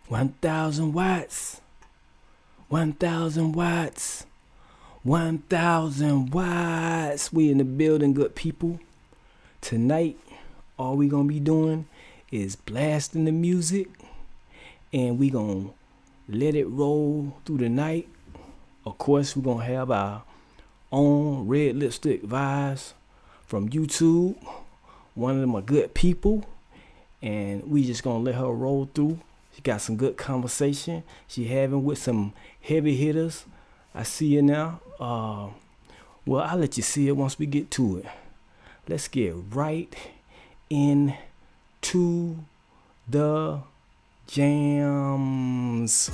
1,000 watts. 1,000 watts. 1,000 watts. We in the building, good people. Tonight, all we gonna be doing is blasting the music, and we gonna let it roll through the night. Of course, we're gonna have our own red lipstick vibes from YouTube, one of my good people, and we just gonna let her roll through. She got some good conversation she having with some heavy hitters. I see you now. Well, I'll let you see it once we get to it. Let's get right into the jams.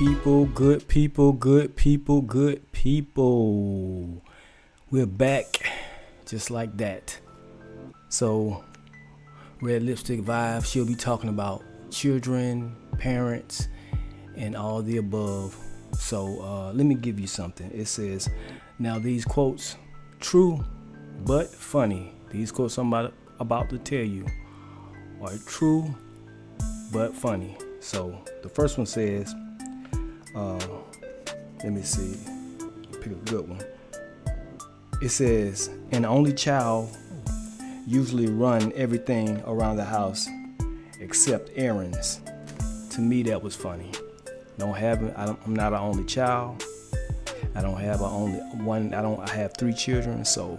people, good people, good people, good people. We're back just like that. So, Red Lipstick Vibe, she'll be talking about children, parents, and all the above. So, let me give you something. It says, now these quotes, true but funny. These quotes I'm about to tell you are true but funny. So, the first one says, let me see, pick a good one. It says, an only child usually run everything around the house except errands. To me, that was funny. I'm not an only child. I don't have I have 3 children, so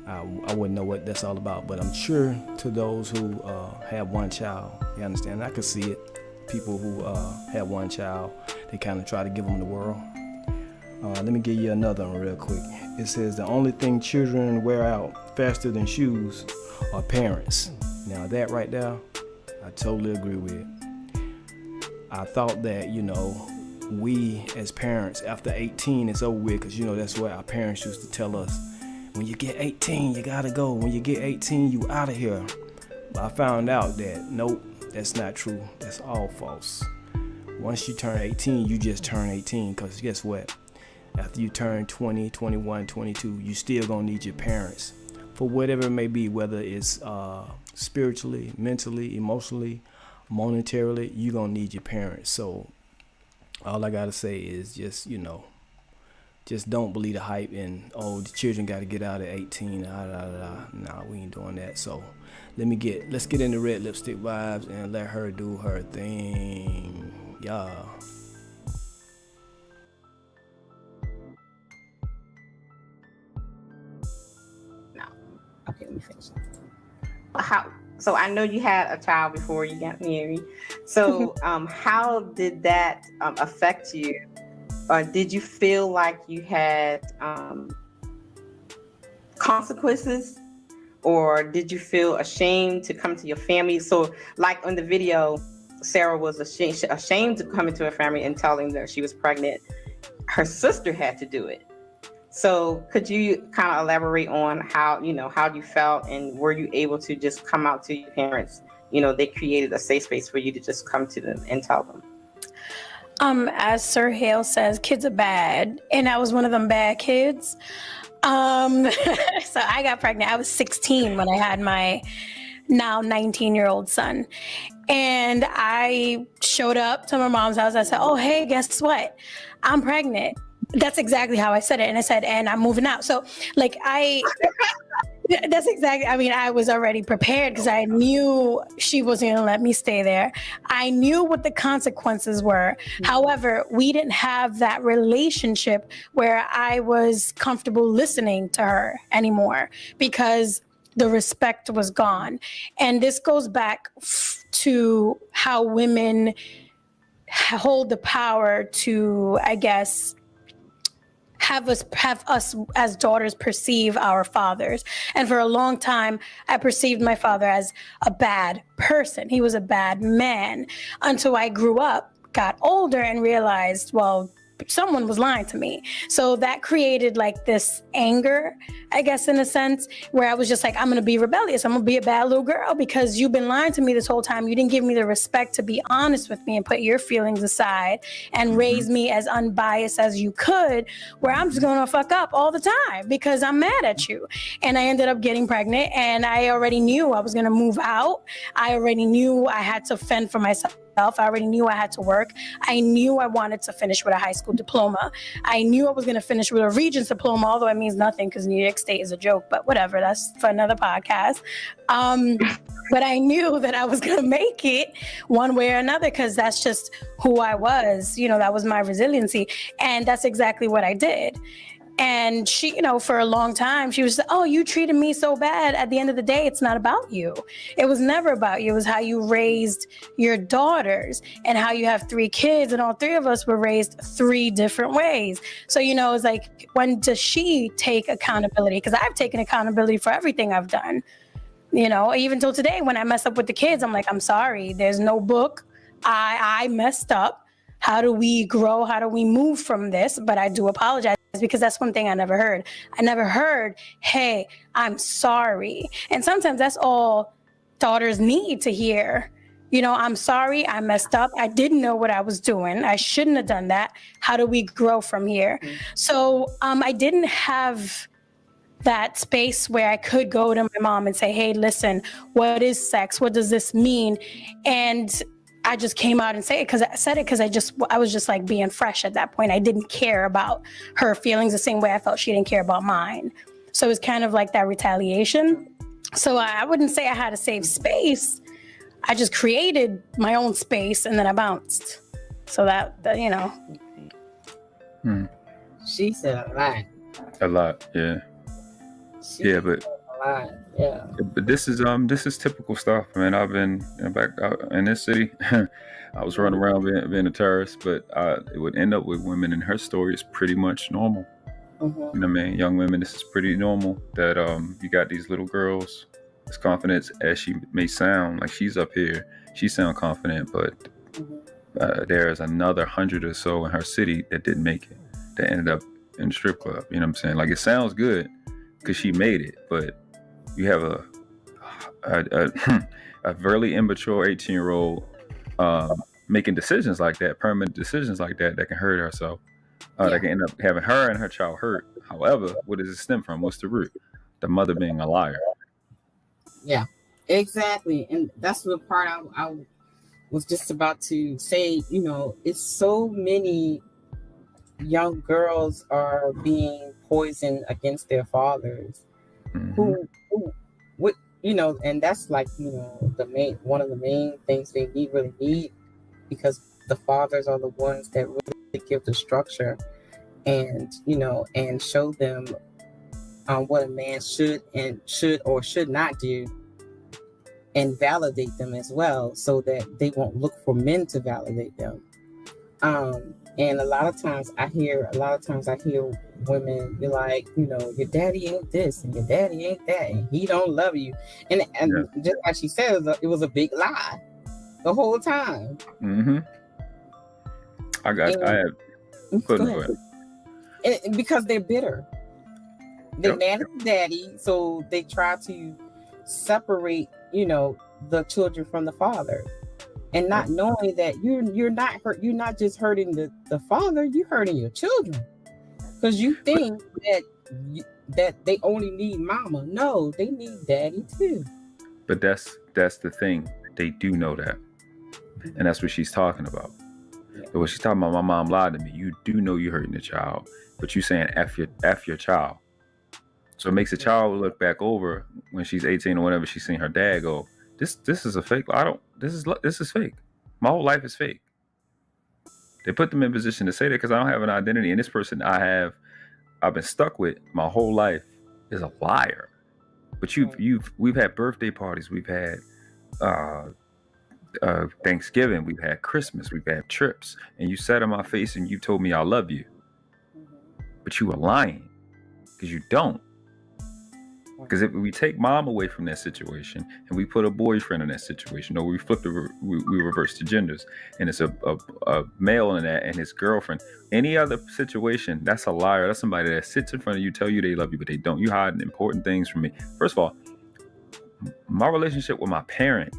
I wouldn't know what that's all about. But I'm sure to those who have one child, you understand. I could see it. People who have one child, they kind of try to give them the world. Let me give you another one real quick. It says the only thing children wear out faster than shoes are parents. Now that right there, I totally agree with. I thought that, we as parents, after 18, it's over with, because, that's what our parents used to tell us. When you get 18, you gotta go. When you get 18, you out of here. But I found out that, nope, that's not true. That's all false. Once you turn 18, you just turn 18, because guess what? After you turn 20, 21, 22, you still gonna need your parents for whatever it may be, whether it's spiritually, mentally, emotionally, monetarily, you gonna need your parents. So all I gotta say is just don't believe the hype and the children gotta get out at 18. Nah, we ain't doing that. So let's get into Red Lipstick Vibes and let her do her thing. Yeah. Okay, let me finish. So I know you had a child before you got married. So how did that affect you? Or did you feel like you had consequences? Or did you feel ashamed to come to your family? So like on the video, Sarah was ashamed to come into her family and telling them she was pregnant. Her sister had to do it. So could you kind of elaborate on how you felt, and were you able to just come out to your parents? They created a safe space for you to just come to them and tell them. As Sir Hale says, kids are bad, and I was one of them bad kids. So I got pregnant. I was 16 when I had my now 19-year-old son. And I showed up to my mom's house. I said, oh, hey, guess what? I'm pregnant. That's exactly how I said it. And I said, and I'm moving out. So that's exactly, I was already prepared because I knew she wasn't going to let me stay there. I knew what the consequences were. However, we didn't have that relationship where I was comfortable listening to her anymore because the respect was gone. And this goes back to how women hold the power to, I guess, have us as daughters perceive our fathers. And for a long time, I perceived my father as a bad person. He was a bad man until I grew up, got older, and realized, well, someone was lying to me. So that created like this anger, I guess, in a sense, where I was just like, I'm going to be rebellious. I'm going to be a bad little girl because you've been lying to me this whole time. You didn't give me the respect to be honest with me and put your feelings aside and raise me as unbiased as you could, where I'm just going to fuck up all the time because I'm mad at you. And I ended up getting pregnant, and I already knew I was going to move out. I already knew I had to fend for myself. I already knew I had to work. I knew I wanted to finish with a high school diploma. I knew I was going to finish with a Regents diploma, although it means nothing because New York State is a joke, but whatever. That's for another podcast. But I knew that I was going to make it one way or another because that's just who I was. That was my resiliency. And that's exactly what I did. And she, for a long time, she was, oh, you treated me so bad. At the end of the day, it's not about you. It was never about you. It was how you raised your daughters and how you have 3 kids. And all 3 of us were raised 3 different ways. So, it's like, when does she take accountability? Because I've taken accountability for everything I've done. Even till today, when I mess up with the kids, I'm like, I'm sorry. There's no book. I messed up. How do we grow? How do we move from this? But I do apologize, because that's one thing I never heard. I never heard, hey, I'm sorry. And sometimes that's all daughters need to hear. You know, I'm sorry, I messed up. I didn't know what I was doing. I shouldn't have done that. How do we grow from here? So I didn't have that space where I could go to my mom and say, hey, listen, what is sex? What does this mean? And I just came out and say it because I was just like being fresh at that point. I didn't care about her feelings the same way I felt she didn't care about mine. So it was kind of like that retaliation. So I wouldn't say I had a safe space. I just created my own space and then I bounced. So that you know. She said a lot. A lot, yeah. But this is typical stuff. I mean, I've been back out in this city. I was running around being a terrorist, but it would end up with women, and her story is pretty much normal. You know what I mean? Young women, this is pretty normal. That you got these little girls, as confident as she may sound, like she's up here, she sound confident, but there's another 100 or so in her city that didn't make it, that ended up in the strip club. You know what I'm saying? Like, it sounds good because she made it, but you have a very immature 18-year-old making decisions like that, permanent decisions like that can hurt herself. That can end up having her and her child hurt. However, what does it stem from? What's the root? The mother being a liar. Yeah, exactly. And that's the part I was just about to say. You know, it's so many young girls are being poisoned against their fathers, who you know, and that's like, you know, one of the main things they really need, because the fathers are the ones that really give the structure and, you know, and show them what a man should or should not do, and validate them as well, so that they won't look for men to validate them. And a lot of times I hear women be like, you know, your daddy ain't this and your daddy ain't that and he don't love you. And just like she said, it was a big lie the whole time. Go ahead. And because they're bitter. They're mad at daddy, so they try to separate, you know, the children from the father. And not knowing that you're not just hurting the father, you're hurting your children, because you think that they only need mama. No, they need daddy too. But that's the thing. They do know that, and that's what she's talking about. So when she's talking about, my mom lied to me, you do know you're hurting the child, but you saying F your child. So it makes the child look back over when she's 18 or whatever, she's seen her dad go, This is a fake. This is fake. My whole life is fake. They put them in position to say that because I don't have an identity, and this person I've been stuck with my whole life is a liar. But we've had birthday parties, we've had Thanksgiving, we've had Christmas, we've had trips, and you sat in my face and you told me I love you, but you were lying because you don't. Because if we take mom away from that situation and we put a boyfriend in that situation, or we we reverse the genders, and it's a male in that and his girlfriend, any other situation, that's a liar. That's somebody that sits in front of you, tell you they love you, but they don't. You hiding important things from me. First of all, my relationship with my parent,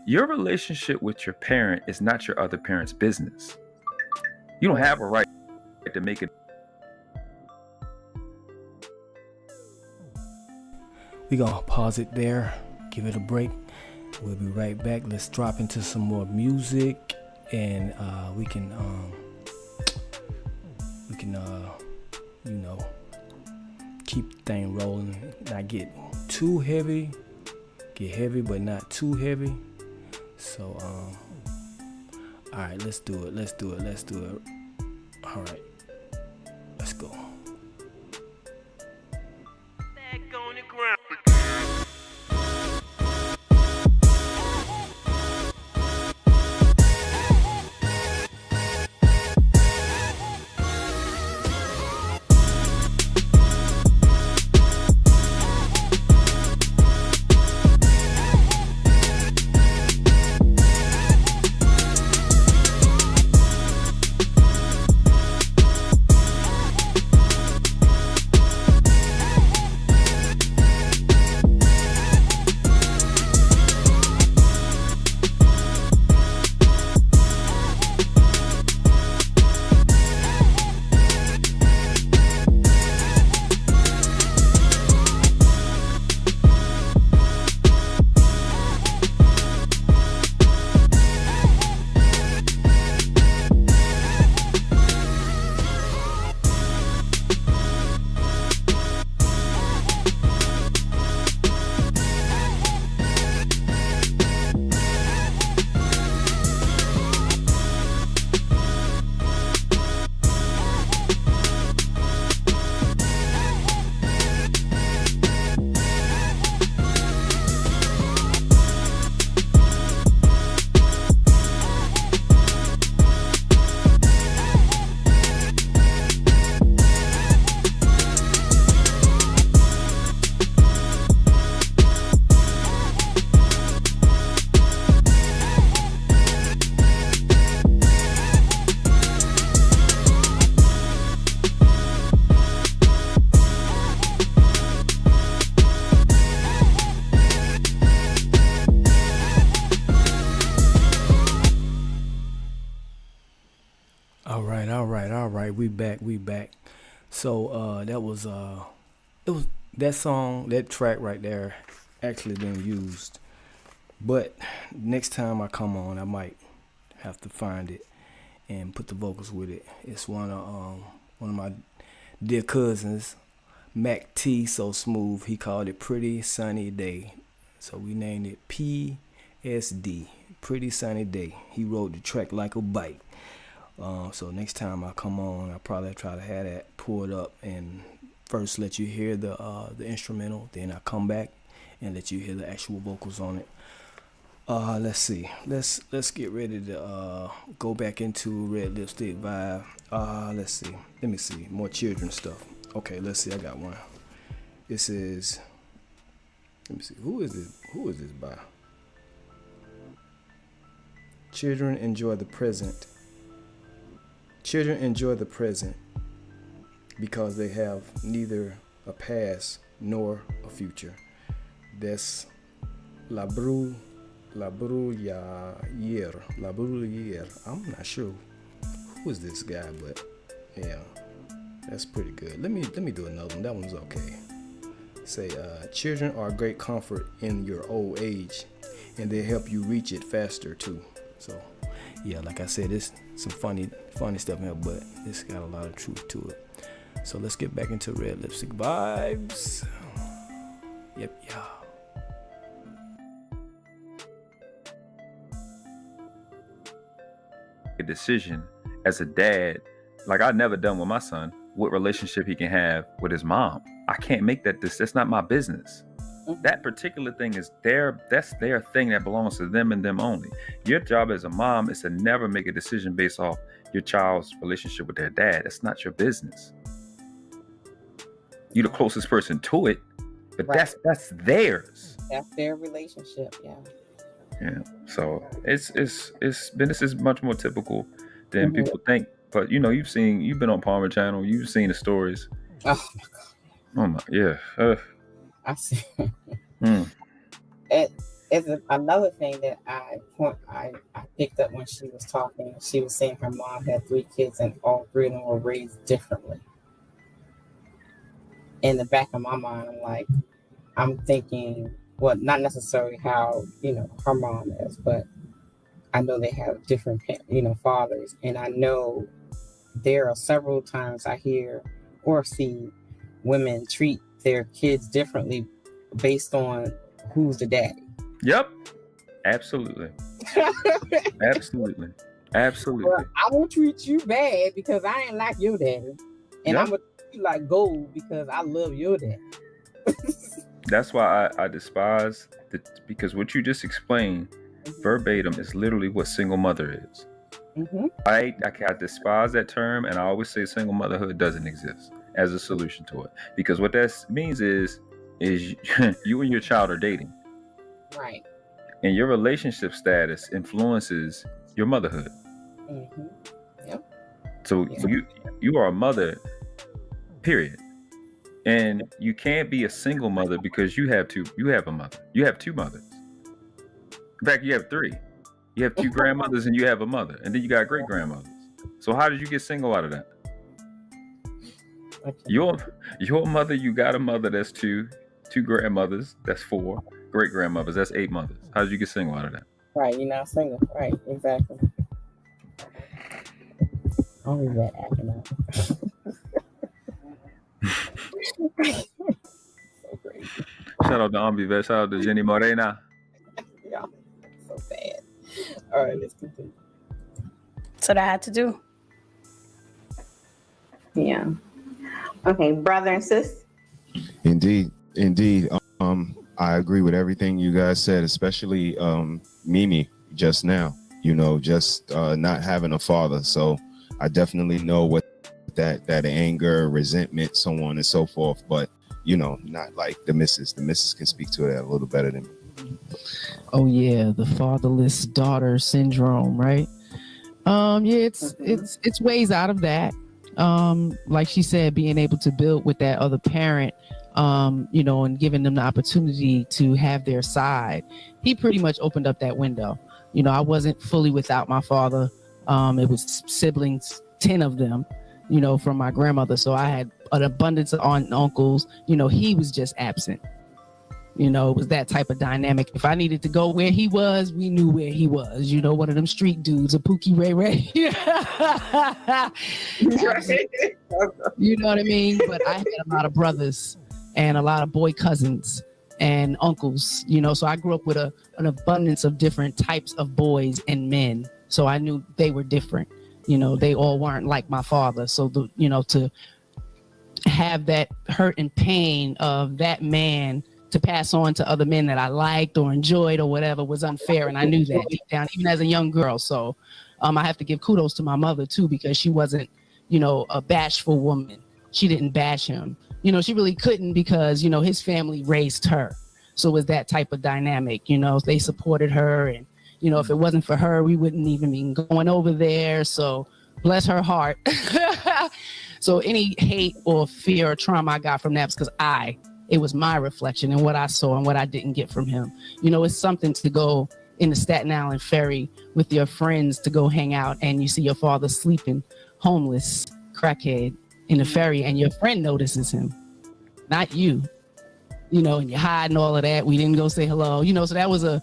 your relationship with your parent is not your other parent's business. You don't have a right to make it. We're going to pause it there, give it a break. We'll be right back. Let's drop into some more music, and we can you know, keep the thing rolling, not get too heavy, get heavy but not too heavy. So all right, let's do it. All right, let's go. right, we back. So it was that song, that track right there actually been used. But next time I come on, I might have to find it and put the vocals with it. It's one of my dear cousins, Mac T, So Smooth. He called it Pretty Sunny Day. So we named it PSD, Pretty Sunny Day. He wrote the track like a bike. So next time I come on, I'll probably try to have that pulled up and first let you hear the instrumental, then I come back and let you hear the actual vocals on it. Let's see. Let's get ready to go back into Red Lipstick vibe. Let's see. Let me see. More children stuff. Okay, let's see. I got one. This is. Let me see. Who is this? Who is this by? Children enjoy the present. Children enjoy the present because they have neither a past nor a future. That's La Bruyère. I'm not sure who is this guy, but yeah, that's pretty good. Let me do another one. That one's okay. Say, children are a great comfort in your old age, and they help you reach it faster too. So, yeah, like I said, it's some funny stuff in here, but it's got a lot of truth to it. So let's get back into Red Lipstick vibes. Yep, yeah. A decision as a dad, like I've never done with my son, what relationship he can have with his mom. I can't make that. That's not my business. That particular thing is that's their thing that belongs to them and them only. Your job as a mom is to never make a decision based off your child's relationship with their dad. That's not your business. You're the closest person to it, but right. that's theirs. That's their relationship, yeah. Yeah. So this is much more typical than people think. But you've been on Palmer Channel, you've seen the stories. Oh my God. Oh my, yeah. I see. It's another thing that I picked up when she was talking. She was saying her mom had 3 kids and all 3 of them were raised differently. In the back of my mind, I'm thinking, well, not necessarily how her mom is, but I know they have different fathers, and I know there are several times I hear or see women treat their kids differently based on who's the daddy. Yep. Absolutely. Absolutely. Well, I won't treat you bad because I ain't like your daddy. And I'm going to treat you like gold because I love your daddy. That's why I despise because what you just explained verbatim is literally what single mother is. I despise that term, and I always say single motherhood doesn't exist as a solution to it, because what that means is you and your child are dating, right? And your relationship status influences your motherhood. Yep. So you are a mother, period. And you can't be a single mother because you have a mother. You have 2 mothers. In fact, you have 3. You have 2 grandmothers and you have a mother, and then you got great grandmothers. So how did you get single out of that? Okay. Your mother, you got a mother, that's 2 grandmothers, that's 4 great grandmothers, that's 8 mothers. How did you get single out of that? Right, you're not single. Right, exactly. Only that acting out. So crazy. Shout out to Ambivet, shout out to Jenny Morena. Yeah, so bad. All right, let's continue. That's what I had to do. Yeah. Okay, brother and sis. Indeed. I agree with everything you guys said, especially Mimi just now. Just not having a father. So I definitely know what that anger, resentment, so on and so forth. But not like the missus. The missus can speak to that a little better than me. Oh yeah, the fatherless daughter syndrome, right? It's ways out of that. Like she said, being able to build with that other parent, and giving them the opportunity to have their side. He pretty much opened up that window. I wasn't fully without my father. It was siblings, 10 of them, from my grandmother. So I had an abundance of aunt and uncles. He was just absent. It was that type of dynamic. If I needed to go where he was, we knew where he was. One of them street dudes, a Pookie Ray Ray. You know what I mean? But I had a lot of brothers and a lot of boy cousins and uncles, so I grew up with an abundance of different types of boys and men. So I knew they were different. They all weren't like my father. So, to have that hurt and pain of that man to pass on to other men that I liked or enjoyed or whatever was unfair. And I knew that deep down, even as a young girl. So I have to give kudos to my mother too, because she wasn't, a bashful woman. She didn't bash him. She really couldn't, because, his family raised her. So it was that type of dynamic, they supported her. And, if it wasn't for her, we wouldn't even be going over there. So bless her heart. So any hate or fear or trauma I got from that was because it was my reflection and what I saw and what I didn't get from him. It's something to go in the Staten Island ferry with your friends to go hang out, and you see your father sleeping, homeless, crackhead in the ferry, and your friend notices him, not you, and you hide and all of that. We didn't go say hello, so that was a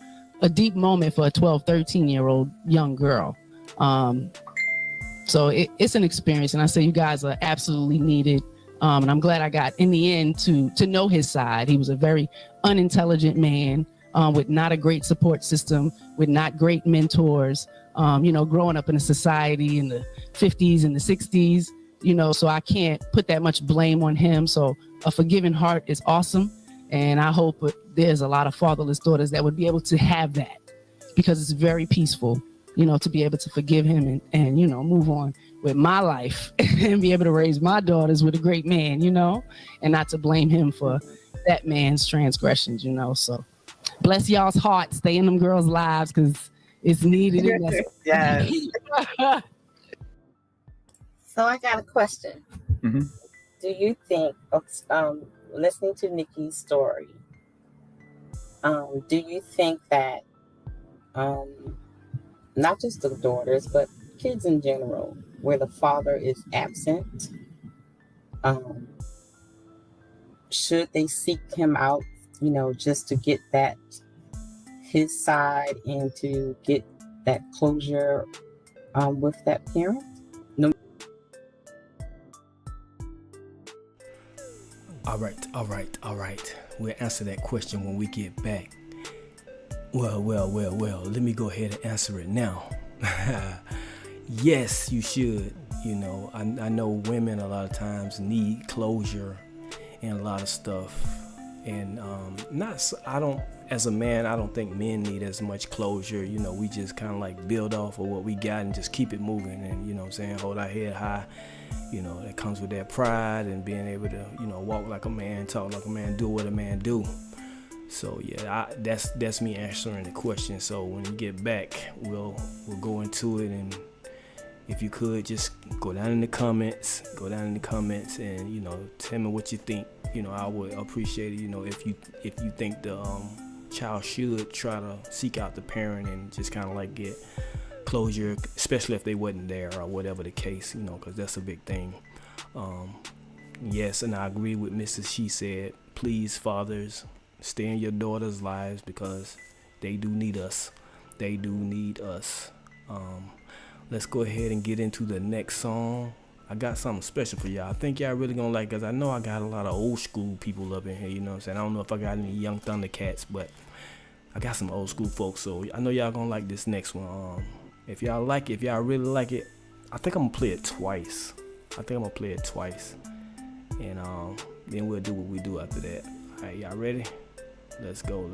deep moment for a 12, 13-year-old young girl. So it's an experience, and I say you guys are absolutely needed. And I'm glad I got in the end to know his side. He was a very unintelligent man with not a great support system, with not great mentors, growing up in a society in the 50s and the 60s, so I can't put that much blame on him. So a forgiving heart is awesome. And I hope there's a lot of fatherless daughters that would be able to have that, because it's very peaceful, to be able to forgive him and move on with my life and be able to raise my daughters with a great man, and not to blame him for that man's transgressions, So bless y'all's hearts. Stay in them girls' lives, because it's needed. Yes. So I got a question. Mm-hmm. Do you think, listening to Nikki's story, do you think that not just the daughters, but kids in general, where the father is absent, should they seek him out, just to get his side and to get that closure with that parent? No. All right. We'll answer that question when we get back. Well, let me go ahead and answer it now. Yes, you should. I know women a lot of times need closure and a lot of stuff. And as a man, I don't think men need as much closure. We just kind of like build off of what we got and just keep it moving, and, hold our head high. That comes with that pride and being able to, walk like a man, talk like a man, do what a man do. So yeah, that's me answering the question. So when you get back, we'll go into it, and if you could just go down in the comments and tell me what you think. I would appreciate it. If you think the child should try to seek out the parent and just kind of like get closure, especially if they wasn't there or whatever the case, because that's a big thing. Yes, and I agree with Mrs. She said, please, fathers, stay in your daughters' lives, because they do need us. Let's go ahead and get into the next song. I got something special for y'all. I think y'all really gonna like, because I know I got a lot of old school people up in here, you know what I'm saying? I don't know if I got any young Thundercats, but I got some old school folks, so I know y'all gonna like this next one. If y'all really like it, I think I'm gonna play it twice. And then we'll do what we do after that. All right, y'all ready? Let's go.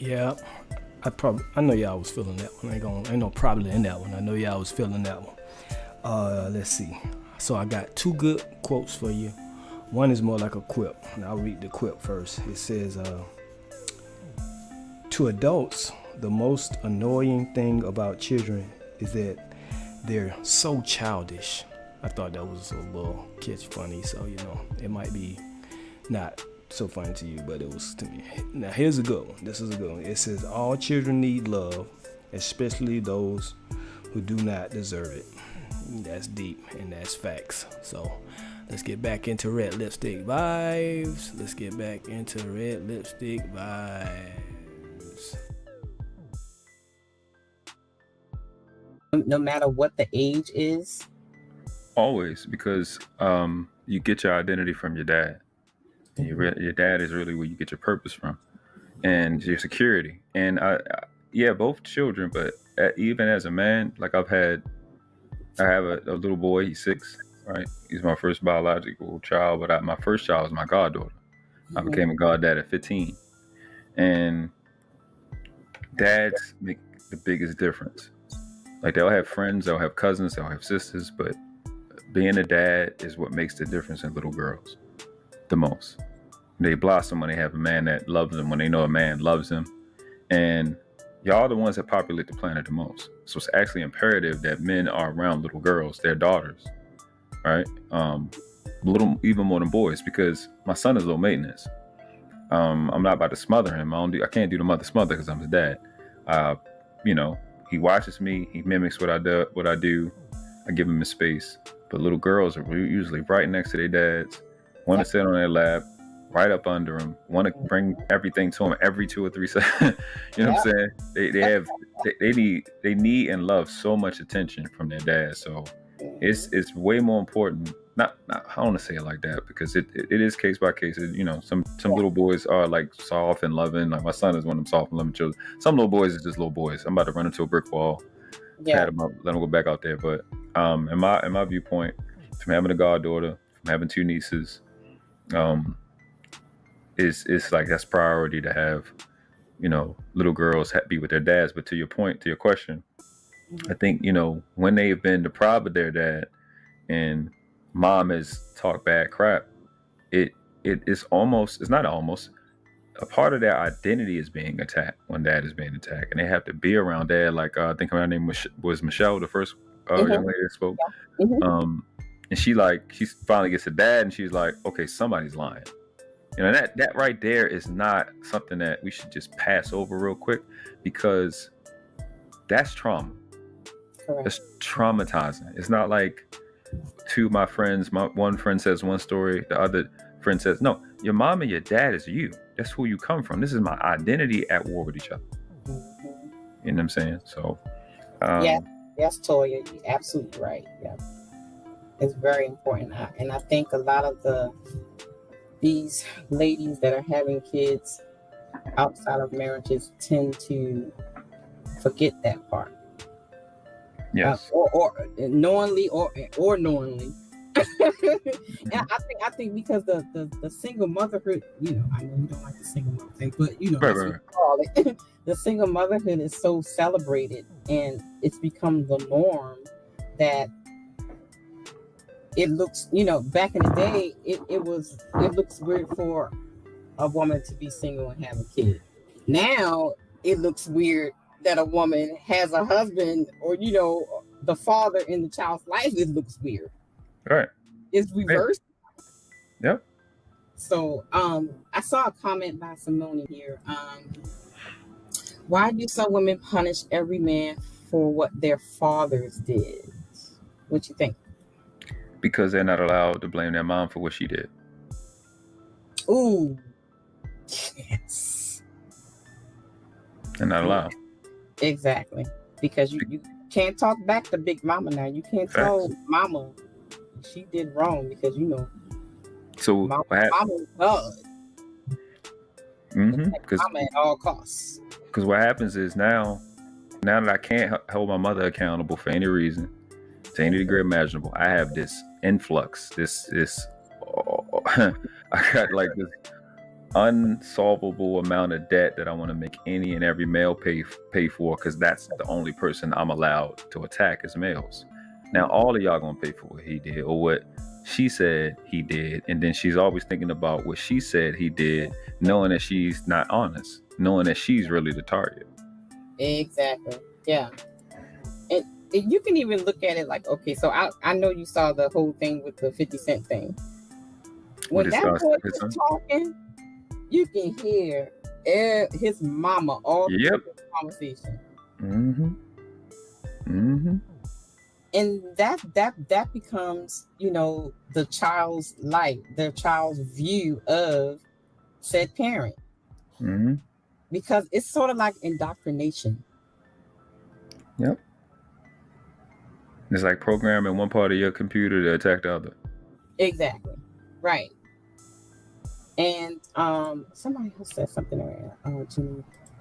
Yeah, I know y'all was feeling that one. Ain't no probably in that one. I know y'all was feeling that one. Let's see. So I got two good quotes for you. One is more like a quip, and I'll read the quip first. It says, to adults, the most annoying thing about children is that they're so childish. I thought that was a little catch funny, so it might be not so funny to you, but it was to me. Now here's a good one. This is a good one. It says, all children need love, especially those who do not deserve it. That's deep and that's facts. So let's get back into red lipstick vibes. No matter what the age is? Always, because you get your identity from your dad. And your dad is really where you get your purpose from and your security. And both children, but even as a man, like I have a little boy, he's 6, right? He's my first biological child, but my first child was my goddaughter. I became a goddad at 15. And dads make the biggest difference. Like they'll have friends, they'll have cousins, they'll have sisters, but being a dad is what makes the difference in little girls the most. They blossom when they have a man that loves them, when they know a man loves them. And y'all are the ones that populate the planet the most. So it's actually imperative that men are around little girls, their daughters, right? Even more than boys, because my son is low maintenance. I'm not about to smother him. I can't do the mother smother because I'm his dad. He watches me, he mimics what I do. I give him his space. But little girls are usually right next to their dads, want to sit on their lap, right up under them, want to bring everything to them every 2 or 3 seconds. You know what I'm saying? They need and love so much attention from their dad. So it's way more important. Not I don't want to say it like that, because it is case by case. Some little boys are like soft and loving. Like my son is one of them soft and loving children. Some little boys is just little boys. I'm about to run into a brick wall, pat him up, let him go back out there. But in my viewpoint, from having a goddaughter, from having 2 nieces, it's like that's priority to have, little girls be with their dads. But to your question, I think, when they've been deprived of their dad and mom has talked bad crap, it's not almost a part of their identity is being attacked when dad is being attacked, and they have to be around dad. Like I think her name was Michelle, the first young lady that spoke. And she finally gets to dad, and she's like, okay, somebody's lying. That right there is not something that we should just pass over real quick, because that's trauma. Correct. It's traumatizing. It's not like two my friends, one friend says one story, the other friend says, no, your mom and your dad is you. That's who you come from. This is my identity at war with each other. You know what I'm saying? So Yes, Toya, you're absolutely right. Yeah, it's very important, and I think a lot of these ladies that are having kids outside of marriages tend to forget that part. Yes. Or knowingly or knowingly. And I think because the single motherhood, I know you don't like the single mother thing, but that's what you call it. The single motherhood is so celebrated, and it's become the norm that it looks, back in the day, it looks weird for a woman to be single and have a kid. Now it looks weird that a woman has a husband or the father in the child's life. It looks weird. Right. It's reversed. Yep. So I saw a comment by Simone here. Why do some women punish every man for what their fathers did? What you think? Because they're not allowed to blame their mom for what she did. Ooh. Yes. They're not allowed. Exactly. Because you can't talk back to Big Mama now. You can't tell Mama she did wrong because So Mama was God. Because Mama at all costs. Because what happens is now that I can't hold my mother accountable for any reason, to any degree imaginable, I have this influx, I got like this unsolvable amount of debt that I want to make any and every male pay for, because that's the only person I'm allowed to attack as males. Now all of y'all gonna pay for what he did or what she said he did, and then she's always thinking about what she said he did, knowing that she's not honest, knowing that she's really the target. Exactly. Yeah. And you can even look at it like, okay, so I know you saw the whole thing with the 50 Cent thing. When that boy was talking, you can hear his mama all through the conversation. And that becomes, the child's life, their child's view of said parent. Because it's sort of like indoctrination. Yep. It's like programming one part of your computer to attack the other. Exactly. Right. And somebody else said something earlier.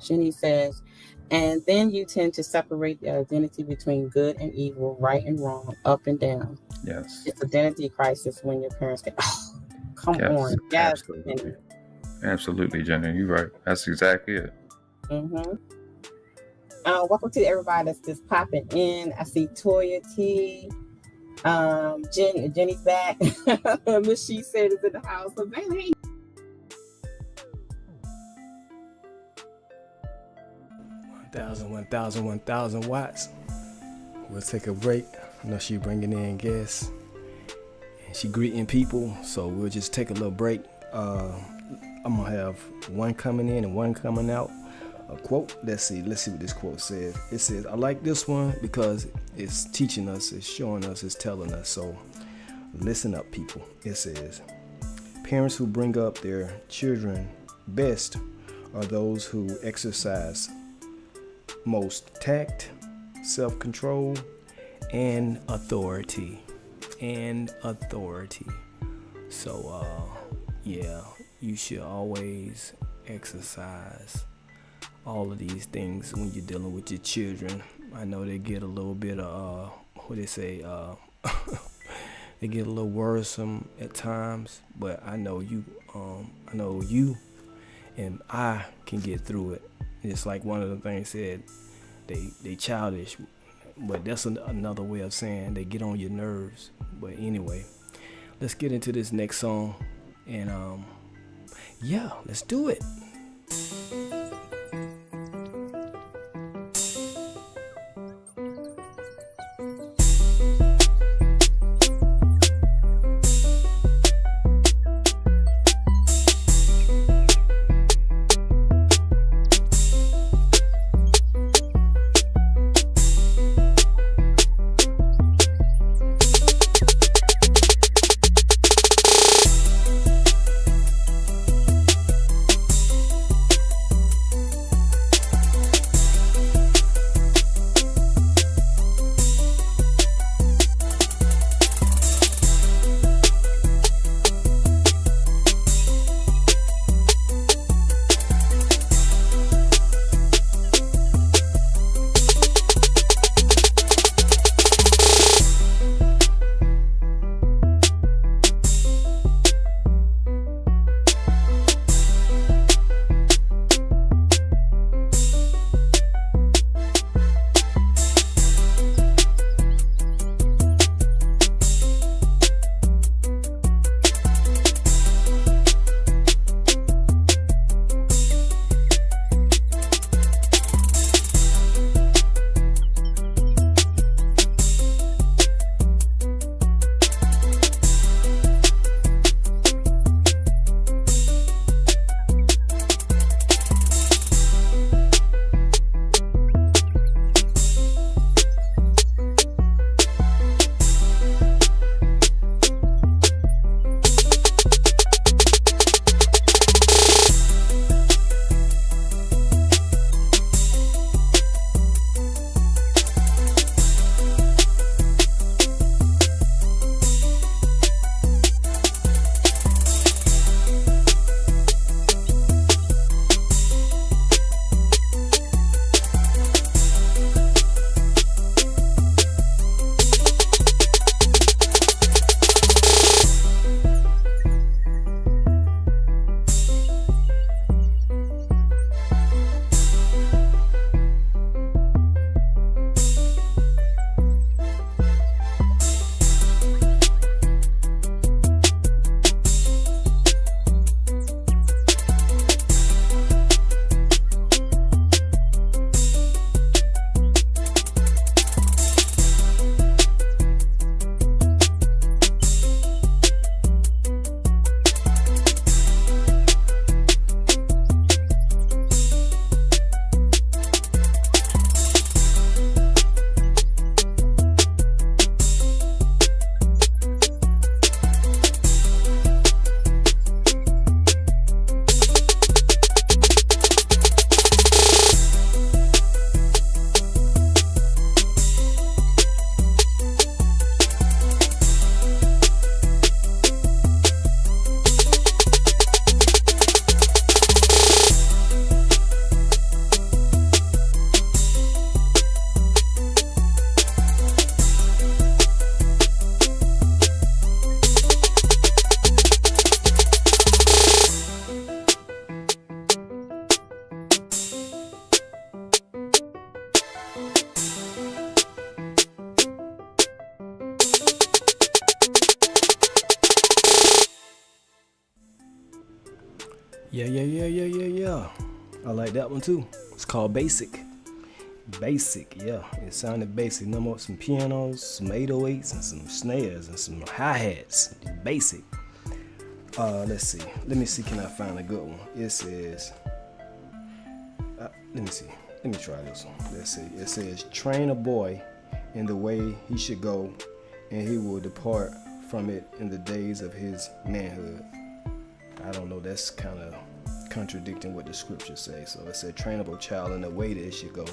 Jenny says, and then you tend to separate the identity between good and evil, right and wrong, up and down. Yes. It's identity crisis when your parents say, oh, come on. Yes. Absolutely. Absolutely, Jenny. You're right. That's exactly it. Welcome to everybody that's just popping in. I see Toya T. Jenny's back. Miss She said is in the house. So, hey. 1,000 watts. We'll take a break. I know she bringing in guests and she greeting people, so we'll just take a little break. I'm gonna have one coming in and one coming out. A quote. Let's see what this quote says. It says, I like this one because it's teaching us, it's showing us, it's telling us. So listen up, people. It says, parents who bring up their children best are those who exercise most tact, self-control, and authority. So you should always exercise all of these things when you're dealing with your children. I know they get a little bit of they get a little worrisome at times, but I know you and I can get through it. It's like one of the things said, they childish, but that's another way of saying they get on your nerves. But anyway, let's get into this next song, and let's do it. Yeah. I like that one too. It's called Basic. Basic, yeah. It sounded basic. No more some pianos, some 808s, and some snares and some hi-hats. Basic. Let's see. Let me see. Can I find a good one? It says. Let me see. Let me try this one. Let's see. It says, "Train a boy in the way he should go, and he will depart from it in the days of his manhood." I don't know. That's kind of contradicting what the scriptures say. So it said, "Train up a child in the way that it should go,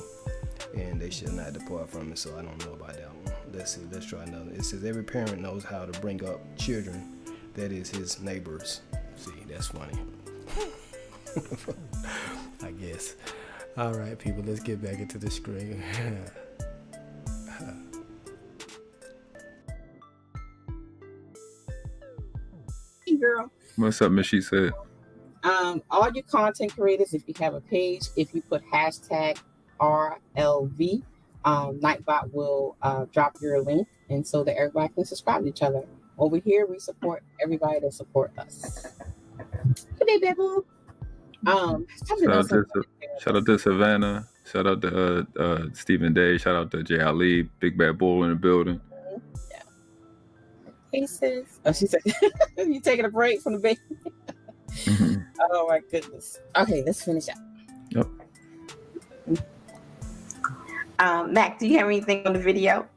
and they should not depart from it." So I don't know about that one. Let's see. Let's try another. It says, "Every parent knows how to bring up children, that is his neighbors." See, that's funny. I guess. All right, people, let's get back into the screen. Hey, girl. What's up, Miss? She said. All your content creators, if you have a page, if you put hashtag RLV, Nightbot will drop your link, and so that everybody can subscribe to each other. Over here, we support everybody that support us. Hey, baby. Shout out to Savannah. Shout out to Stephen Day. Shout out to Jay Ali, Big Bad Bull in the building. Yeah. Hey, sis. Oh, she said, "You taking a break from the baby?" Oh my goodness. Okay, let's finish up. Yep. Mac, do you have anything on the video?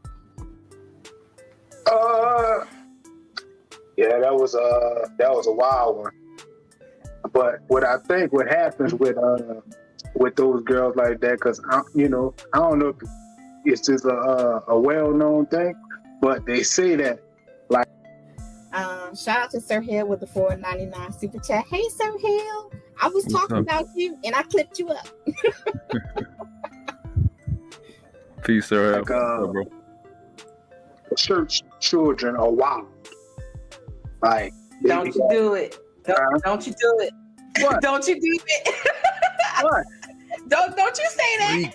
Yeah, that was a wild one. But what I think what happens with those girls like that, because I don't know if it's just a well-known thing, but they say that like. Shout out to Sir Hill with the $4.99 super chat. Hey, Sir Hill, I was talking about you and I clipped you up. Peace, Sir Hill. Like, church children are wild. Like, Don't you do it. Don't you do it. What? Don't you do it. What? Don't you say that.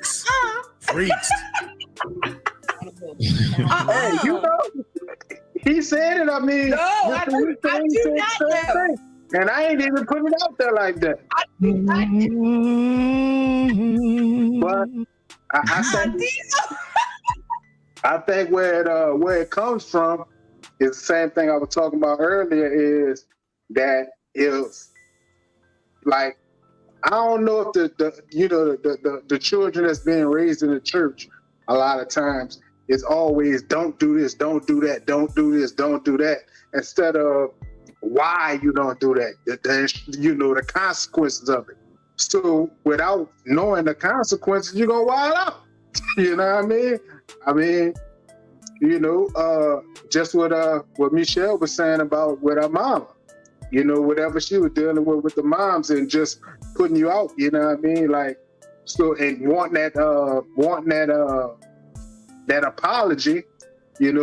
Freaks. Hey, he said it. I mean, No, I do not know. And I ain't even putting it out there like that. I do not know. But I think where it comes from is the same thing I was talking about earlier. Is that if like I don't know if the children that's being raised in the church a lot of times it's always don't do this, don't do that, don't do this, don't do that, instead of why you don't do that, the consequences of it. So without knowing the consequences, you're gonna wild out. You know what I mean? Just what Michelle was saying about with her mama. Whatever she was dealing with the moms and just putting you out, you know what I mean? Like, so, and wanting that apology,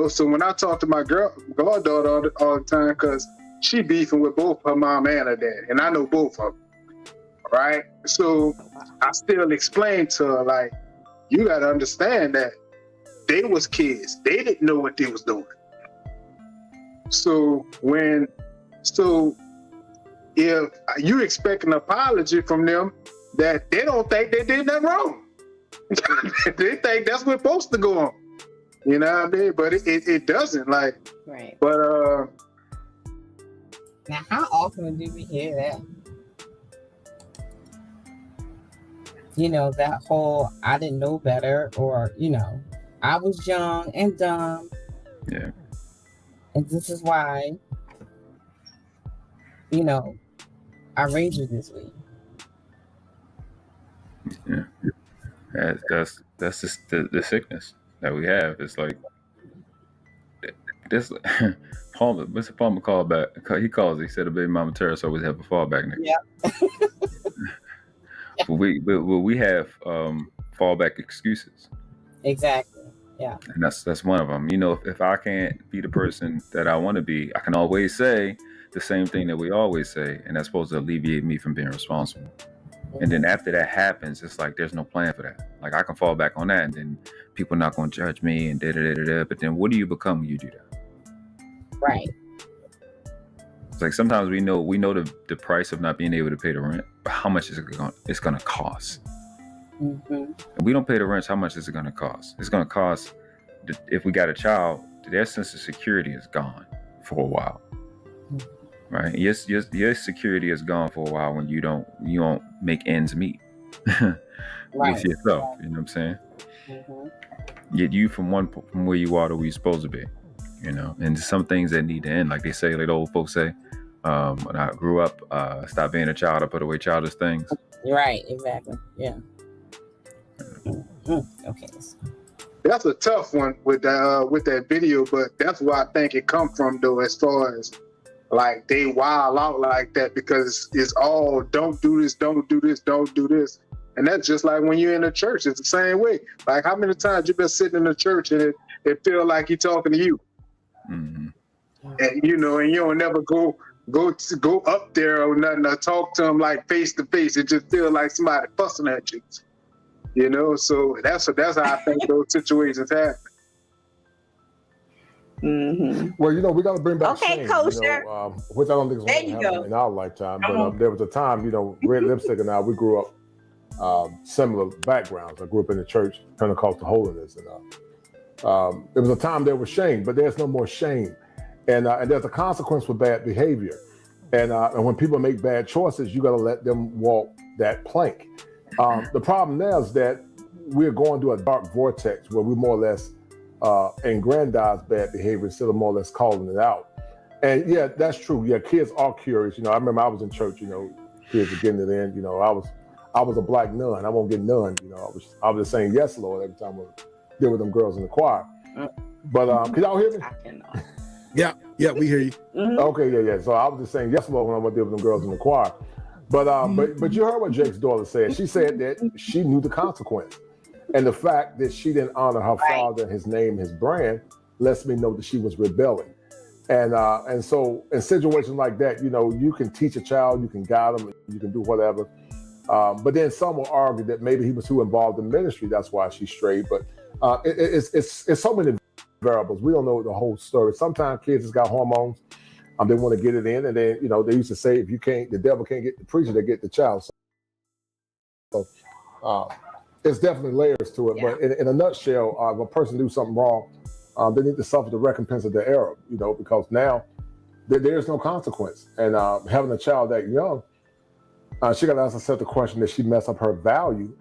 So when I talk to my goddaughter all the time, because she beefing with both her mom and her dad, and I know both of them, right? So I still explain to her, like, you got to understand that they was kids. They didn't know what they was doing. So if you expect an apology from them, that they don't think they did nothing wrong. They think that's what's supposed to go on. You know what I mean? But it doesn't. Like, right. But now, how often do we hear that? That whole "I didn't know better," or "I was young and dumb." Yeah. And this is why, I raised you this way. Yeah. That's just the sickness that we have. It's like this. Palmer, Mr. Palmer called back. He said a baby mama terrorist always have a fallback nigga. Yeah. But we have fallback excuses. Exactly. Yeah. And that's one of them. If I can't be the person that I want to be, I can always say the same thing that we always say, and that's supposed to alleviate me from being responsible. Mm-hmm. And then after that happens, it's like there's no plan for that. Like I can fall back on that, and then people are not going to judge me and da da da da. But then what do you become when you do that? Right. It's like sometimes we know the price of not being able to pay the rent, but how much is it's gonna cost? Mm-hmm. If we don't pay the rent, how much is it gonna cost? It's gonna cost. If we got a child, their sense of security is gone for a while, right? Your security is gone for a while when you don't make ends meet with yourself. You know what I'm saying? Mm-hmm. Get you from where you are to where you're supposed to be. You know, and some things that need to end, like they say, like the old folks say. When I grew up, stop being a child, I put away childish things. Right, exactly. Yeah. Okay. That's a tough one with that video, but that's where I think it come from though, as far as like they wild out like that because it's all don't do this, don't do this, don't do this. And that's just like when you're in a church, it's the same way. Like how many times you been sitting in a church and it feel like he's talking to you. Mm-hmm. And you know, and you don't never go up there or nothing or talk to him like face to face. It just feels like somebody fussing at you. You know, so that's how I think those situations happen. Mm-hmm. Well, you know, we got to bring back Okay, shame, kosher. You know, which I don't think is There going to you happen go. in our lifetime. But there was a time, you know, Red Lipstick and I, we grew up similar backgrounds. I grew up in the church, Pentecostal holiness, and it was a time there was shame, but there's no more shame, and there's a consequence for bad behavior, and when people make bad choices, you got to let them walk that plank. The problem now is that we're going through a dark vortex where we more or less aggrandize bad behavior instead of more or less calling it out. And yeah, that's true. Yeah, kids are curious. You know, I remember I was in church. You know, kids were getting it in. You know, I was a black nun. I won't get none. You know, I was just saying yes, Lord, every time I deal with them girls in the choir. But can y'all hear me? I cannot. Yeah, we hear you. Mm-hmm. Okay, yeah. So I was just saying yes, Lord, when I went to deal with them girls in the choir. But you heard what Jake's daughter said. She said that she knew the consequence. And the fact that she didn't honor her father, his name, his brand, lets me know that she was rebelling. And so in situations like that, you know, you can teach a child, you can guide them, you can do whatever. But then some will argue that maybe he was too involved in ministry. That's why she strayed. But it's so many variables. We don't know the whole story. Sometimes kids just got hormones. They want to get it in. And then, you know, they used to say, if the devil can't get the preacher, they get the child. So there's definitely layers to it. Yeah. But in a nutshell, if a person do something wrong, they need to suffer the recompense of their error, you know, because now there's no consequence. And having a child that young, she got to ask herself the question, that she mess up her value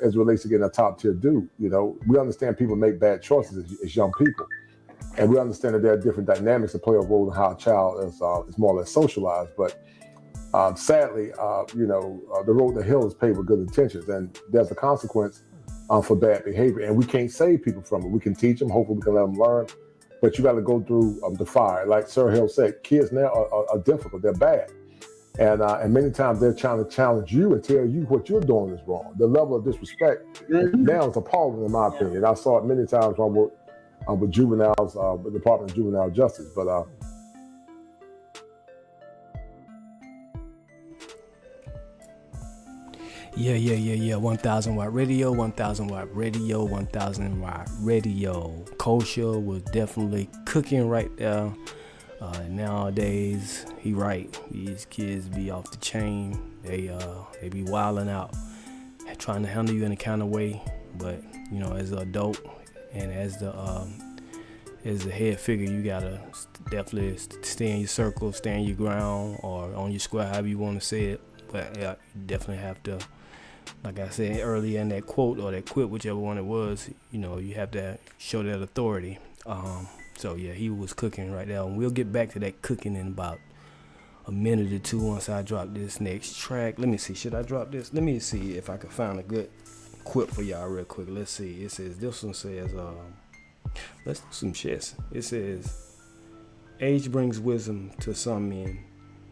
as it relates to getting a top tier dude. You know, we understand people make bad choices as young people. And we understand that there are different dynamics that play a role in how a child is more or less socialized. But sadly, you know, the road to hell is paved with good intentions, and there's a consequence for bad behavior. And we can't save people from it. We can teach them. Hopefully, we can let them learn. But you got to go through the fire. Like Sir Hill said, kids now are difficult. They're bad, and many times they're trying to challenge you and tell you what you're doing is wrong. The level of disrespect now is appalling, in my opinion. I saw it many times when I worked with juveniles, with the Department of Juvenile Justice. But Yeah. 1000 Watt Radio, 1000 Watt Radio, 1000 Watt Radio. Kosher was definitely cooking right there. Nowadays, he right. These kids be off the chain. They be wilding out, trying to handle you in a kind of way. But you know, as an adult and as the head figure, you gotta definitely stay in your circle, stay in your ground, or on your square, however you want to say it. But yeah, you definitely have to, like I said earlier in that quote or that quip, whichever one it was, you know, you have to show that authority. So yeah, he was cooking right there, and we'll get back to that cooking in about a minute or two once I drop this next track. Let me see, should I drop this? Let me see if I can find a good quip for y'all real quick. Let's see. It says, this one says, let's do some chess. It says, age brings wisdom to some men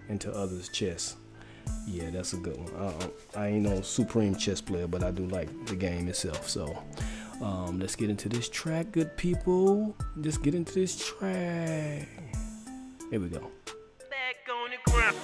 and to others chess. Yeah, that's a good one. I ain't no supreme chess player, but I do like the game itself. So let's get into this track, good people. Just get into this track. Here we go. Back on the ground.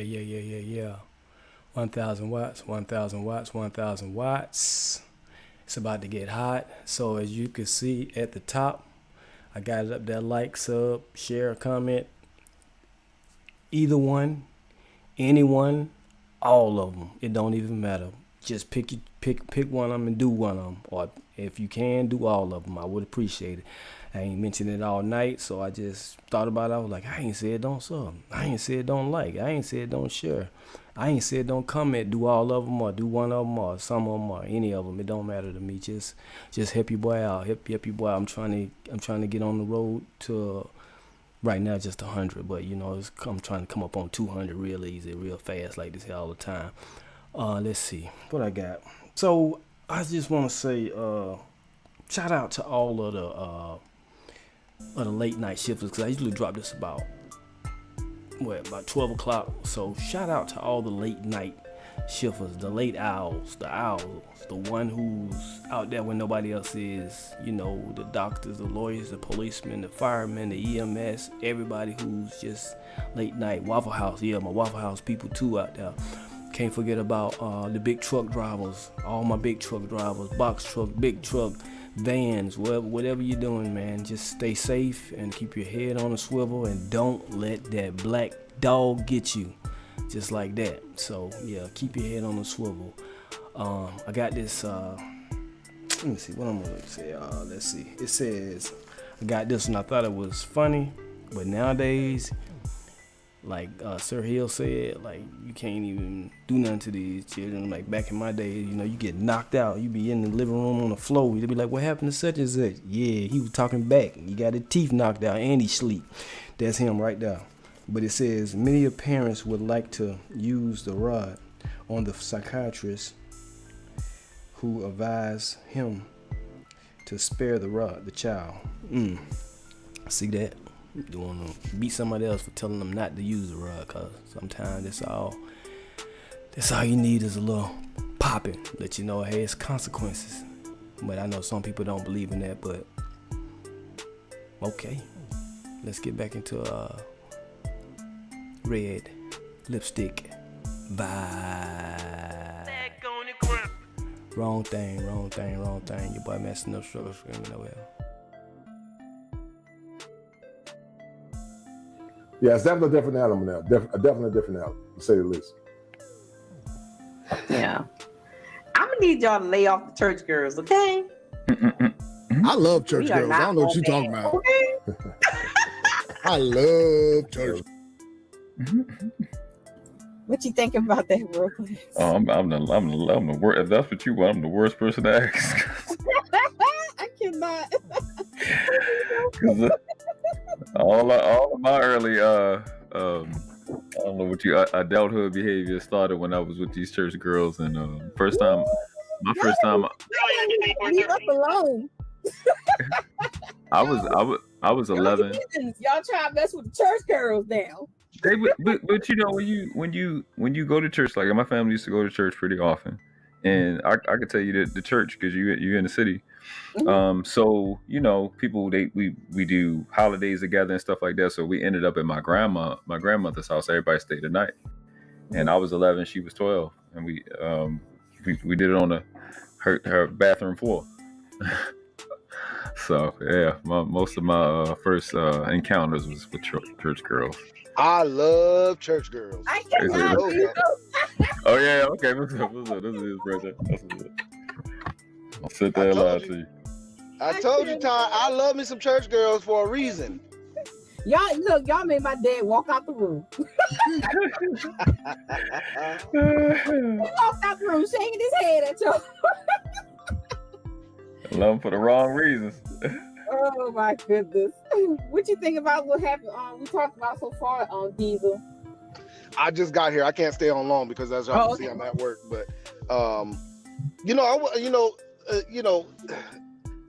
Yeah. 1,000 watts, 1,000 watts, 1,000 watts. It's about to get hot. So as you can see at the top, I got it up there. Like, sub, share, comment. Either one, anyone, all of them. It don't even matter. Just pick one of them and do one of them. Or if you can, do all of them. I would appreciate it. I ain't mentioned it all night, so I just thought about it. I was like, I ain't said don't sub. I ain't said don't like. I ain't said don't share. I ain't said don't comment. Do all of them or do one of them or some of them or any of them. It don't matter to me. Just help your boy out. Help your boy out. I'm trying to get on the road to right now just 100, but you know I'm trying to come up on 200 real easy, real fast like this here all the time. Let's see what I got. So I just want to say shout out to all of the late night shifters, because I usually drop this about 12 o'clock. So shout out to all the late night shifters, the late owls, the one who's out there when nobody else is, you know, the doctors, the lawyers, the policemen, the firemen, the EMS, everybody who's just late night. Waffle House, my Waffle House people too out there. Can't forget about the big truck drivers, all my big truck drivers, box truck, big truck, vans, whatever you're doing, man. Just stay safe and keep your head on a swivel and don't let that black dog get you. Just like that. So yeah, keep your head on a swivel. I got this. Let me see what I'm gonna say. Let's see. It says I got this, and I thought it was funny, but nowadays, like Sir Hill said, like you can't even do nothing to these children. Like back in my day, you know, you get knocked out, you be in the living room on the floor. You'd be like, "What happened to such and such?" Yeah, he was talking back. He got his teeth knocked out and he sleep. That's him right there. But it says many parents would like to use the rod on the psychiatrist who advised him to spare the child. See that? You want to beat somebody else for telling them not to use the rod, cause sometimes that's all you need is a little popping, let you know, hey, it's consequences. But I know some people don't believe in that, but okay. Let's get back into red lipstick vibe. Wrong thing. Your boy messing up, struggle, screaming, no hell. Yeah, it's definitely a different animal now. Definitely a different animal, to say the least. Yeah. I'm gonna need y'all to lay off the church girls, okay? I love church girls. I don't know what you're talking about. Okay? I love church. What you think about that, Brooklyn? Oh, I'm the worst. If that's what you want, I'm the worst person to ask. I cannot. All of my early I don't know what adulthood behavior started when I was with these church girls, and my first time. Leave us alone. I was 11. Y'all try to mess with the church girls now. But you know, when you go to church, like my family used to go to church pretty often, and I could tell you that the church, because you're in the city. Mm-hmm. So you know, people we do holidays together and stuff like that. So we ended up at my grandmother's house. Everybody stayed the night, and I was 11, she was 12, and we did it on her bathroom floor. So yeah, most of my first encounters was with church girls. I love church girls. I cannot. Oh yeah, okay. This is his brother. I'll sit there and lie to you. I told you, Ty, I love me some church girls for a reason. Y'all made my dad walk out the room. He walked out the room shaking his head at y'all. I love him for the wrong reasons. Oh my goodness. What you think about what happened? We talked about so far on Diesel. I just got here. I can't stay on long because as y'all can see, I'm at work. But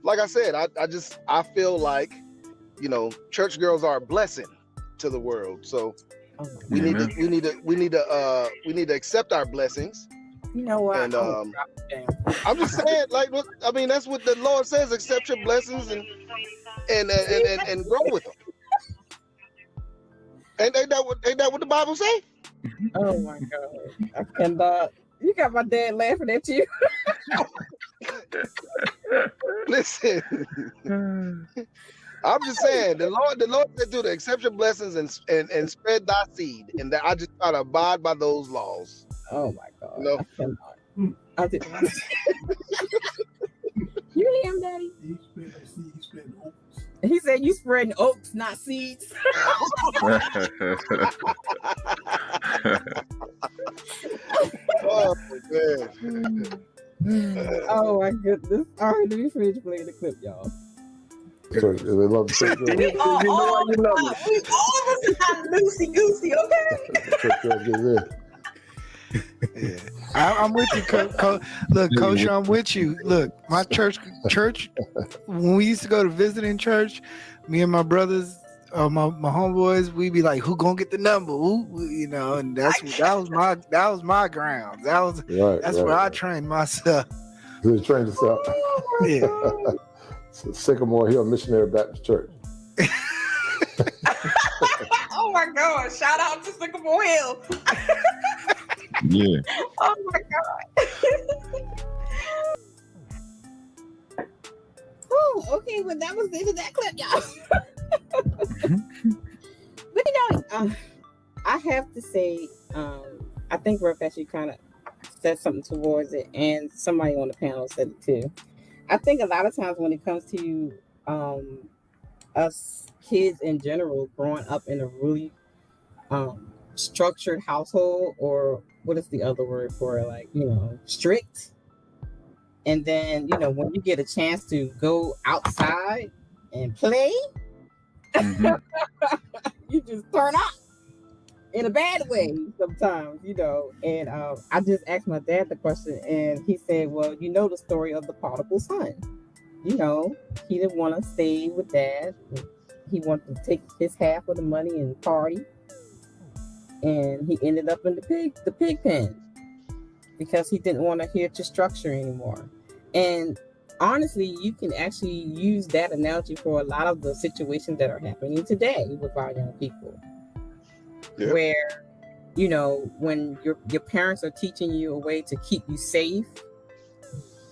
like I said, I feel like, church girls are a blessing to the world. So we need to accept our blessings. You know what? And I'm just saying, that's what the Lord says: accept your blessings and grow with them. Ain't that what the Bible say? Oh my God. I cannot. You got my dad laughing at you. Listen, I'm just saying the Lord said do the exception blessings and spread thy seed, and that I just try to abide by those laws. Oh my God. You know? I cannot. I did. You hear him, Daddy? He said you spreading oats, not seeds. Oh man. Oh my goodness. All right, let me finish playing the clip, y'all. So they love the church girls. We all of us is not loosey goosey, okay? Church girls get ready. Yeah. I'm with you, look, Kosher, I'm with you. Look, my church, when we used to go to visiting church, me and my brothers, my homeboys, we'd be like, "Who gonna get the number?" Who, you know, and that was my grounds. That's where I trained myself. You trained yourself. Yeah. So Sycamore Hill Missionary Baptist Church. Oh my God! Shout out to Sycamore Hill. Yeah. Oh my God. Oh, okay. Well, that was the end of that clip, y'all. But you know, I have to say, I think Ruff actually kind of said something towards it, and somebody on the panel said it too. I think a lot of times when it comes to us kids in general growing up in a really structured household, or what is the other word for it? Like, you know, strict. And then, you know, when you get a chance to go outside and play, you just turn up in a bad way sometimes, you know. And I just asked my dad the question, and he said, well, you know the story of the prodigal son. You know, he didn't want to stay with dad. He wanted to take his half of the money and party. And he ended up in the pig pen because he didn't want to hear to structure anymore. And honestly, you can actually use that analogy for a lot of the situations that are happening today with our young people. Yep. Where, you know, when your parents are teaching you a way to keep you safe,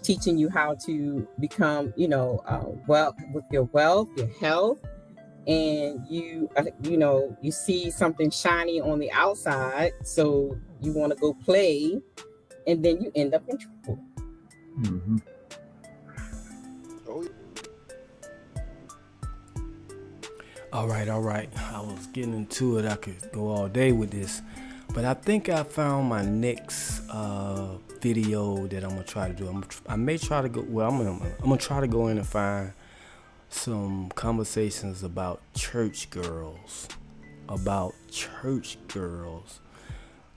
teaching you how to become, you know, well, with your wealth, your health, and you know, you see something shiny on the outside, so you want to go play, and then you end up in trouble. Mm-hmm. All right. I was getting into it. I could go all day with this, but I think I found my next video that I'm gonna try to do. I may try to go. Well, I'm gonna try to go in and find some conversations about church girls.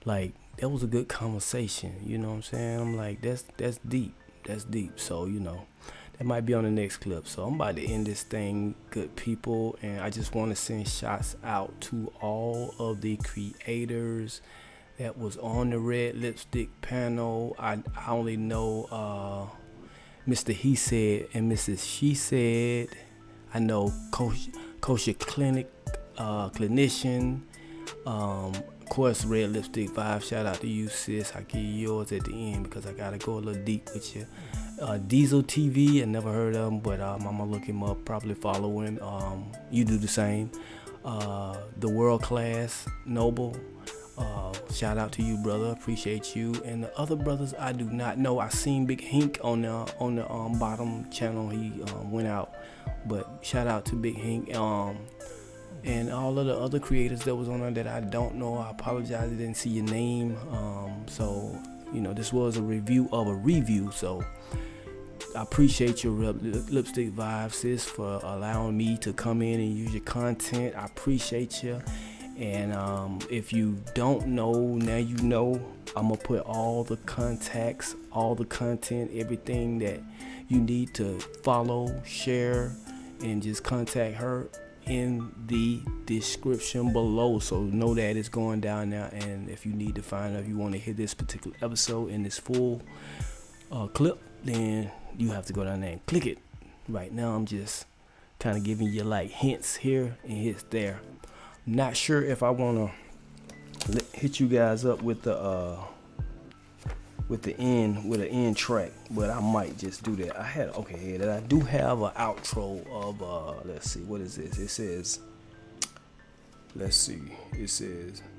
Like, that was a good conversation, you know what I'm saying? I'm like, that's deep. So, you know, that might be on the next clip. So I'm about to end this thing, good people, and I just want to send shots out to all of the creators that was on the Red Lipstick panel. I only know Mr. He Said and Mrs. She Said. I know Kosher Clinic, clinician. Of course, Red Lipstick Vibe. Shout out to you, sis. I give you yours at the end because I gotta go a little deep with you. Diesel TV. I never heard of him, but I'm gonna look him up. Probably follow him. You do the same. The World Class Noble. Shout out to you, brother. Appreciate you. And the other brothers I do not know. I seen Big Hink on the bottom channel. He went out, but shout out to Big Hink. And all of the other creators that was on there that I don't know. I apologize, I didn't see your name. So, you know, this was a review of a review. So I appreciate your Lipstick Vibe, sis, for allowing me to come in and use your content. I appreciate you. And if you don't know, now you know. I'm gonna put all the contacts, all the content, everything that you need to follow, share, and just contact her in the description below. So know that it's going down now. And if you need to find out, if you want to hear this particular episode in this full clip, then you have to go down there and click it. Right now I'm just kind of giving you like hints here and hints there. Not sure if I want to hit you guys up with the end track, but I might just do that. I do have an outro of let's see, what is this? It says,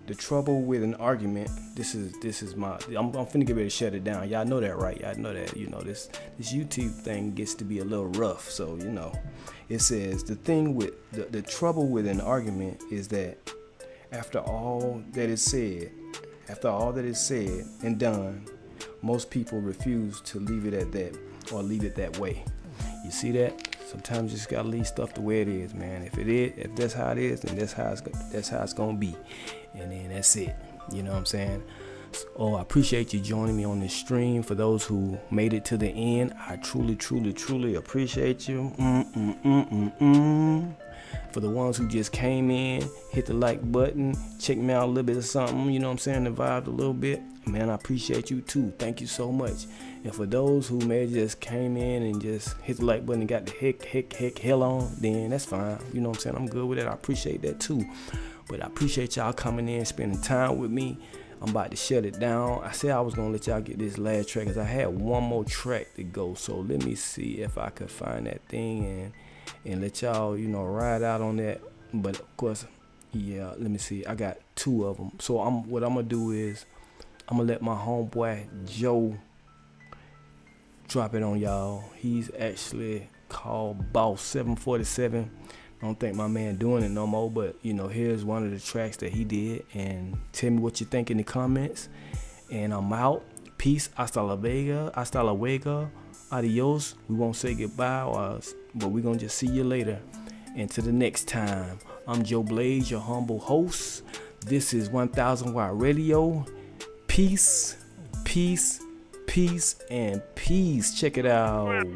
the trouble with an argument. This is my. I'm finna get ready to shut it down. Y'all know that, right? Y'all know that. This YouTube thing gets to be a little rough. So it says the thing with the trouble with an argument is that after all that is said and done, most people refuse to leave it at that or leave it that way. You see that? Sometimes you just gotta leave stuff the way it is, man. If that's how it is, then that's how it's gonna be, and then that's it. You know what I'm saying? So, I appreciate you joining me on this stream. For those who made it to the end, I truly, truly, truly appreciate you. For the ones who just came in, hit the like button, check me out a little bit of something, you know what I'm saying, the vibe a little bit, man, I appreciate you too. Thank you so much. And for those who may just came in and just hit the like button and got the heck hell on, then that's fine. You know what I'm saying? I'm good with it. I appreciate that too. But I appreciate y'all coming in, spending time with me. I'm about to shut it down. I said I was gonna let y'all get this last track because I had one more track to go. So let me see if I could find that thing and let y'all, ride out on that. But of course, yeah, let me see. I got two of them. So what I'm gonna do is I'm gonna let my homeboy Joe drop it on y'all. He's actually called Boss 747. I don't think my man doing it no more, but here's one of the tracks that he did, and tell me what you think in the comments. And I'm out. Peace. Hasta luego. Adios. We won't say goodbye, but we're gonna just see you later. And to the next time, I'm Joe Blaze, your humble host. This is 1000 Watt Radio. Peace, peace, peace, and peace. Check it out.